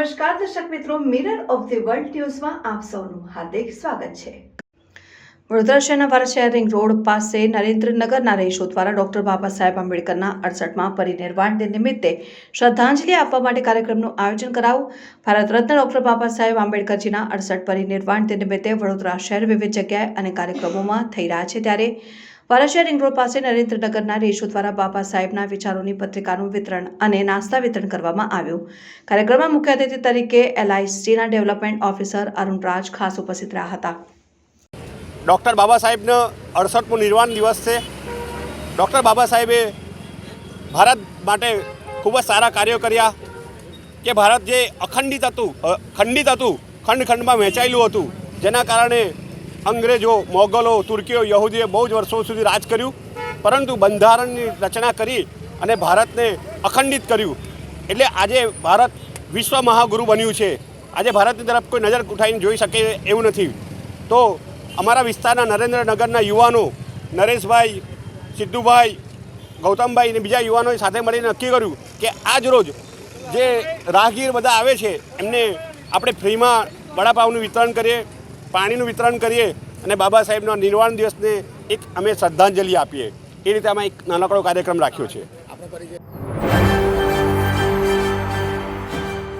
નમસ્કાર દર્શક મિત્રો, મિરર ઓફ ધી વર્લ્ડ ન્યૂઝમાં આપ સૌનું હાર્દિક સ્વાગત છે। વડોદરા શહેરના વારસિયા રિંગ રોડ પાસે નરેન્દ્રનગરના રહીશો દ્વારા ડોક્ટર બાબા સાહેબ આંબેડકરના 68મા પરિનિર્વાણ દિન નિમિત્તે શ્રદ્ધાંજલિ આપવા માટે કાર્યક્રમનું આયોજન કરાયું। ભારત રત્ન ડોક્ટર બાબા સાહેબ આંબેડકરજીના 68 પરિનિર્વાણ દિન નિમિત્તે વડોદરા શહેર વિવિધ જગ્યાએ અને કાર્યક્રમોમાં થઈ રહ્યા છે, ત્યારે વારસિયા રિંગ રોડ પાસે નરેન્દ્રનગરના રહીશો દ્વારા બાબા સાહેબના વિચારોની પત્રિકાનું વિતરણ અને નાસ્તા વિતરણ કરવામાં આવ્યું। કાર્યક્રમમાં મુખ્ય અતિથિ તરીકે LICના ડેવલપમેન્ટ ઓફિસર અરુણ રાજ ખાસ ઉપસ્થિત રહ્યા હતા। डॉक्टर बाबा साहेब ने 68मो निर्वाण दिवस से डॉक्टर बाबा साहेबे भारत माटे खूब सारा कार्यों कर्या कि भारत जे अखंडित हतुं खंडित हतुं खंड खंड में वहेंचायेलुं हतुं, जेना कारणे अंग्रेजों, मोगलो, तुर्कीओ, यहूदीए बहु ज वर्षों सुधी राज कर्युं, परंतु बंधारणनी रचना करी अने भारतने अखंडित कर्युं। एटले आजे भारत विश्व महागुरु बन्युं छे। आजे भारतनी तरफ कोई नजर उठाईने जोई शके एवुं नथी। तो अमरा विस्तारना नरेंद्रनगरना युवानो नरेशभाई, सिद्धूभाई, गौतमभाई ने बीजा युवानोए साथे मळीने नक्की कर्युं कि आज रोज जे राहगीर बधा आवे छे एमने आपणे फ्रीमां वडापावनुं वितरण करीए, पाणीनुं वितरण करीए अने बाबा साहेबना निर्वाण दिवसने एक अमे श्रद्धांजलि आपीए। ए रीते आमां एक नानकड़ो कार्यक्रम राख्यो छे।